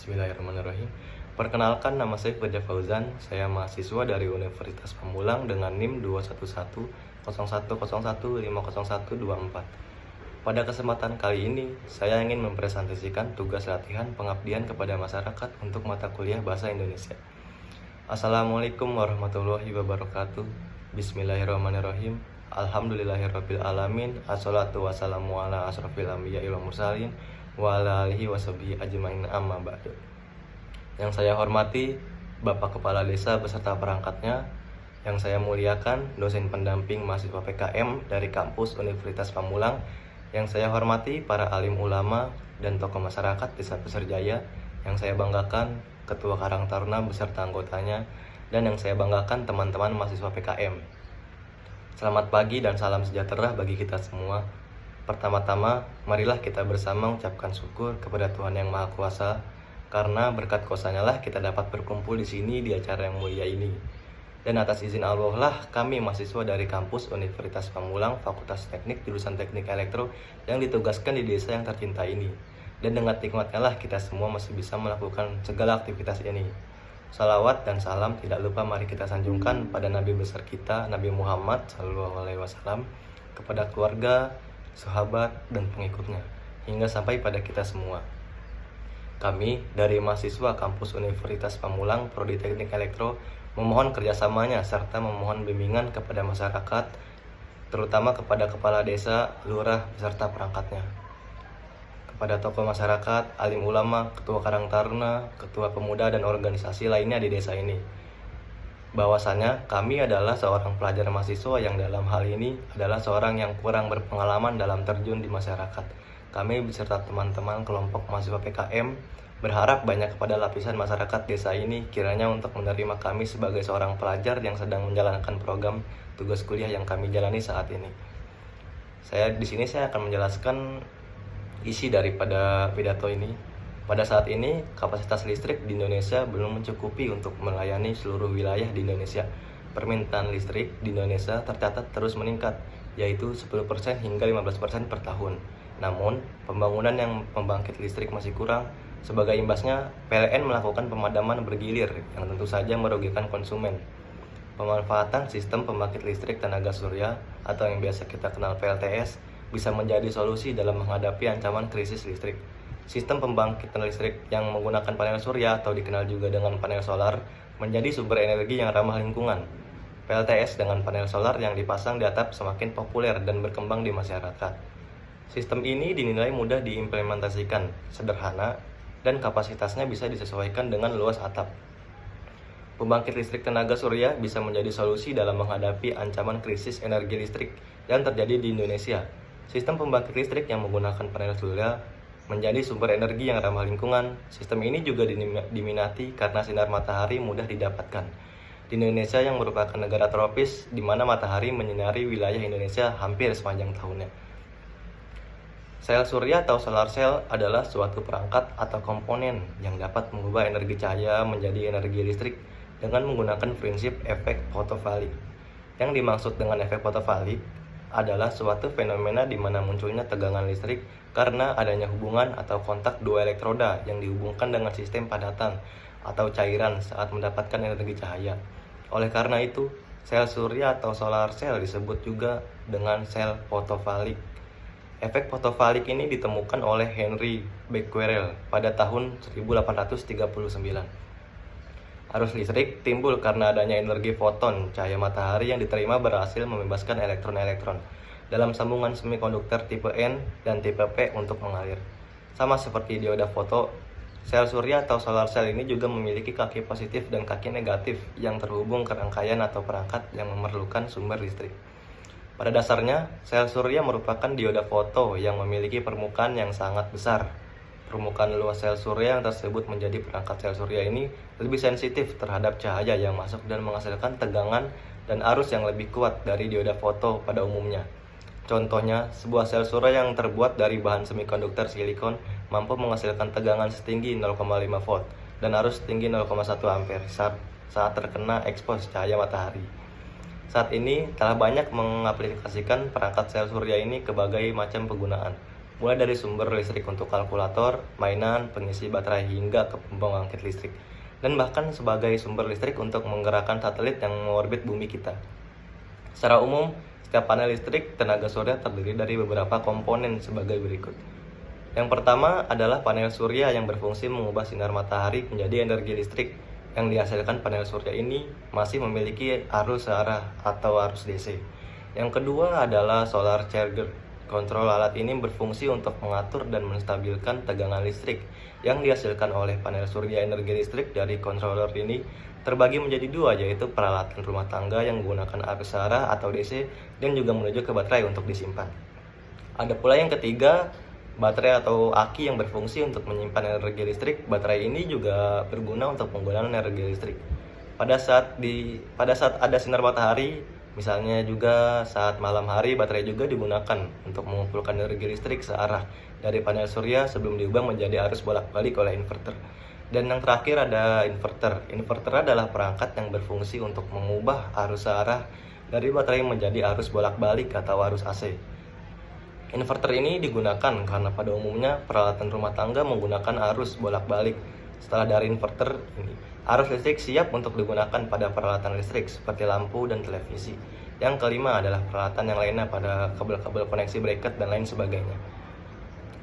Bismillahirrahmanirrahim. Perkenalkan, nama saya Fajar Fauzan. Saya mahasiswa dari Universitas Pamulang dengan NIM 2110101500124. Pada kesempatan kali ini, saya ingin mempresentasikan tugas latihan pengabdian kepada masyarakat untuk mata kuliah Bahasa Indonesia. Assalamualaikum warahmatullahi wabarakatuh. Bismillahirrahmanirrahim. Alhamdulillahirabbil alamin. Assalatu wassalamu ala asrofil anbiya'i wal mursalin wa ala alihi washabihi ajmain, amma ba'du. Yang saya hormati Bapak Kepala Desa beserta perangkatnya, yang saya muliakan dosen pendamping mahasiswa PKM dari kampus Universitas Pamulang, yang saya hormati para alim ulama dan tokoh masyarakat Desa Peserjaya, yang saya banggakan Ketua Karang Taruna beserta anggotanya, dan yang saya banggakan teman-teman mahasiswa PKM. Selamat pagi dan salam sejahtera bagi kita semua. Pertama-tama, marilah kita bersama mengucapkan syukur kepada Tuhan Yang Maha Kuasa, karena berkat kuasa-Nya lah kita dapat berkumpul di sini di acara yang mulia ini. Dan atas izin Allah lah kami mahasiswa dari kampus Universitas Pamulang, Fakultas Teknik, jurusan Teknik Elektro yang ditugaskan di desa yang tercinta ini. Dan dengan nikmatnya lah kita semua masih bisa melakukan segala aktivitas ini. Salawat dan salam tidak lupa mari kita sanjungkan pada Nabi besar kita, Nabi Muhammad SAW, kepada keluarga, sahabat, dan pengikutnya, hingga sampai pada kita semua. Kami dari mahasiswa kampus Universitas Pamulang, Prodi Teknik Elektro, memohon kerjasamanya serta memohon bimbingan kepada masyarakat, terutama kepada kepala desa, lurah, beserta perangkatnya, kepada tokoh masyarakat, alim ulama, ketua Karang Taruna, ketua pemuda, dan organisasi lainnya di desa ini. Bahwasanya kami adalah seorang pelajar mahasiswa yang dalam hal ini adalah seorang yang kurang berpengalaman dalam terjun di masyarakat. Kami beserta teman-teman kelompok mahasiswa PKM berharap banyak kepada lapisan masyarakat desa ini kiranya untuk menerima kami sebagai seorang pelajar yang sedang menjalankan program tugas kuliah yang kami jalani saat ini. Di sini saya akan menjelaskan isi daripada pidato ini. Pada saat ini, kapasitas listrik di Indonesia belum mencukupi untuk melayani seluruh wilayah di Indonesia. Permintaan listrik di Indonesia tercatat terus meningkat, yaitu 10% hingga 15% per tahun. Namun, pembangunan yang pembangkit listrik masih kurang. Sebagai imbasnya, PLN melakukan pemadaman bergilir yang tentu saja merugikan konsumen. Pemanfaatan sistem pembangkit listrik tenaga surya atau yang biasa kita kenal PLTS bisa menjadi solusi dalam menghadapi ancaman krisis listrik. Sistem pembangkitan listrik yang menggunakan panel surya atau dikenal juga dengan panel solar menjadi sumber energi yang ramah lingkungan. PLTS dengan panel solar yang dipasang di atap semakin populer dan berkembang di masyarakat. Sistem ini dinilai mudah diimplementasikan, sederhana, dan kapasitasnya bisa disesuaikan dengan luas atap. Pembangkit listrik tenaga surya bisa menjadi solusi dalam menghadapi ancaman krisis energi listrik yang terjadi di Indonesia. Sistem pembangkit listrik yang menggunakan panel surya menjadi sumber energi yang ramah lingkungan. Sistem ini juga diminati karena sinar matahari mudah didapatkan. Di Indonesia yang merupakan negara tropis di mana matahari menyinari wilayah Indonesia hampir sepanjang tahunnya. Sel surya atau solar cell adalah suatu perangkat atau komponen yang dapat mengubah energi cahaya menjadi energi listrik dengan menggunakan prinsip efek fotovoltaik. Yang dimaksud dengan efek fotovoltaik adalah suatu fenomena di mana munculnya tegangan listrik karena adanya hubungan atau kontak dua elektroda yang dihubungkan dengan sistem padatan atau cairan saat mendapatkan energi cahaya. Oleh karena itu, sel surya atau solar cell disebut juga dengan sel fotovoltaik. Efek fotovoltaik ini ditemukan oleh Henry Becquerel pada tahun 1839. Arus listrik timbul karena adanya energi foton cahaya matahari yang diterima berhasil membebaskan elektron-elektron dalam sambungan semikonduktor tipe N dan tipe P untuk mengalir. Sama seperti dioda foto, sel surya atau solar cell ini juga memiliki kaki positif dan kaki negatif yang terhubung ke rangkaian atau perangkat yang memerlukan sumber listrik. Pada dasarnya, sel surya merupakan dioda foto yang memiliki permukaan yang sangat besar. Permukaan luas sel surya yang tersebut menjadi perangkat sel surya ini lebih sensitif terhadap cahaya yang masuk dan menghasilkan tegangan dan arus yang lebih kuat dari dioda foto pada umumnya. Contohnya, sebuah sel surya yang terbuat dari bahan semikonduktor silikon mampu menghasilkan tegangan setinggi 0,5 volt dan arus setinggi 0,1 ampere saat terkena ekspos cahaya matahari. Saat ini telah banyak mengaplikasikan perangkat sel surya ini ke berbagai macam penggunaan. mulai dari sumber listrik untuk kalkulator, mainan, pengisi baterai hingga ke pembangkit listrik, dan bahkan sebagai sumber listrik untuk menggerakkan satelit yang mengorbit bumi kita. Secara umum, setiap panel listrik tenaga surya terdiri dari beberapa komponen sebagai berikut. Yang pertama adalah panel surya yang berfungsi mengubah sinar matahari menjadi energi listrik. Yang dihasilkan panel surya ini masih memiliki arus searah atau arus DC. Yang kedua adalah solar charger. Kontrol alat ini berfungsi untuk mengatur dan menstabilkan tegangan listrik yang dihasilkan oleh panel surya. Energi listrik dari controller ini terbagi menjadi dua, yaitu peralatan rumah tangga yang menggunakan arus searah atau DC dan juga menuju ke baterai untuk disimpan. Ada pula yang ketiga, baterai atau aki yang berfungsi untuk menyimpan energi listrik. Baterai ini juga berguna untuk penggunaan energi listrik pada saat ada sinar matahari. Misalnya juga saat malam hari, baterai juga digunakan untuk mengumpulkan energi listrik searah dari panel surya sebelum diubah menjadi arus bolak-balik oleh inverter. Dan yang terakhir ada inverter. Inverter adalah perangkat yang berfungsi untuk mengubah arus searah dari baterai menjadi arus bolak-balik atau arus AC. Inverter ini digunakan karena pada umumnya peralatan rumah tangga menggunakan arus bolak-balik. Setelah dari inverter ini, arus listrik siap untuk digunakan pada peralatan listrik seperti lampu dan televisi. Yang kelima adalah peralatan yang lainnya pada kabel-kabel koneksi bracket dan lain sebagainya.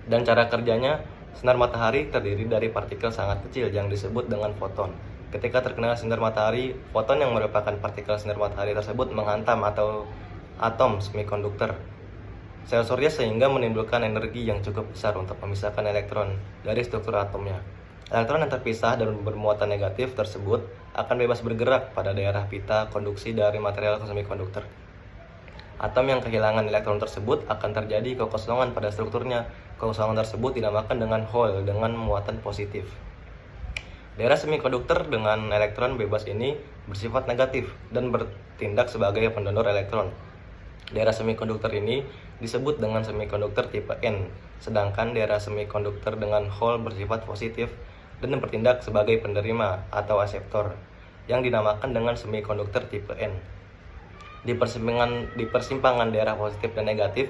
Dan cara kerjanya, sinar matahari terdiri dari partikel sangat kecil yang disebut dengan foton. Ketika terkena sinar matahari, foton yang merupakan partikel sinar matahari tersebut menghantam atau atom semikonduktor sel surya sehingga menimbulkan energi yang cukup besar untuk memisahkan elektron dari struktur atomnya. Elektron yang terpisah dan bermuatan negatif tersebut akan bebas bergerak pada daerah pita konduksi dari material semikonduktor. Atom yang kehilangan elektron tersebut akan terjadi kekosongan pada strukturnya. Kekosongan tersebut dinamakan dengan hole dengan muatan positif. Daerah semikonduktor dengan elektron bebas ini bersifat negatif dan bertindak sebagai pendonor elektron. Daerah semikonduktor ini disebut dengan semikonduktor tipe N, sedangkan daerah semikonduktor dengan hole bersifat positif dan bertindak sebagai penerima atau aseptor yang dinamakan dengan semikonduktor tipe N. Di persimpangan daerah positif dan negatif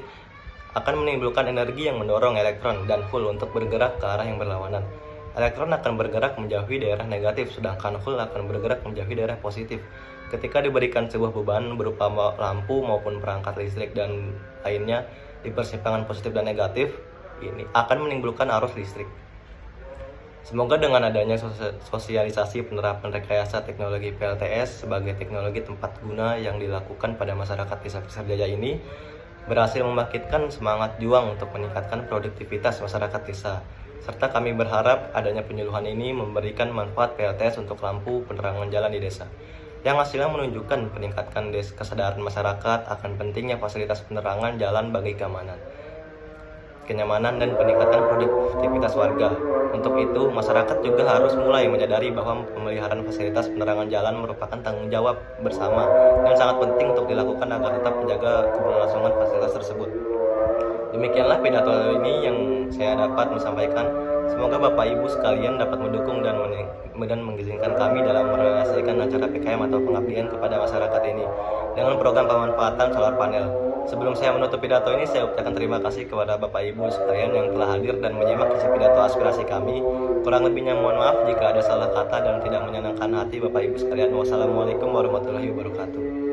akan menimbulkan energi yang mendorong elektron dan hole untuk bergerak ke arah yang berlawanan. Elektron akan bergerak menjauhi daerah negatif, sedangkan hole akan bergerak menjauhi daerah positif. Ketika diberikan sebuah beban berupa lampu maupun perangkat listrik dan lainnya di persimpangan positif dan negatif, ini akan menimbulkan arus listrik. Semoga dengan adanya sosialisasi penerapan rekayasa teknologi PLTS sebagai teknologi tempat guna yang dilakukan pada masyarakat Desa Pisarjaya ini berhasil membangkitkan semangat juang untuk meningkatkan produktivitas masyarakat desa. Serta kami berharap adanya penyuluhan ini memberikan manfaat PLTS untuk lampu penerangan jalan di desa, yang hasilnya menunjukkan peningkatan kesadaran masyarakat akan pentingnya fasilitas penerangan jalan bagi kenyamanan dan peningkatan produktivitas warga. Untuk itu, masyarakat juga harus mulai menyadari bahwa pemeliharaan fasilitas penerangan jalan merupakan tanggung jawab bersama dan sangat penting untuk dilakukan agar tetap menjaga keberlangsungan fasilitas tersebut. Demikianlah pidato ini yang saya dapat menyampaikan. Semoga Bapak Ibu sekalian dapat mendukung dan mengizinkan kami dalam merealisasikan acara PKM atau pengabdian kepada masyarakat ini dengan program pemanfaatan solar panel. Sebelum saya menutup pidato ini, saya ucapkan terima kasih kepada Bapak Ibu sekalian yang telah hadir dan menyimak isi pidato aspirasi kami. Kurang lebihnya mohon maaf jika ada salah kata dan tidak menyenangkan hati Bapak Ibu sekalian. Wassalamualaikum warahmatullahi wabarakatuh.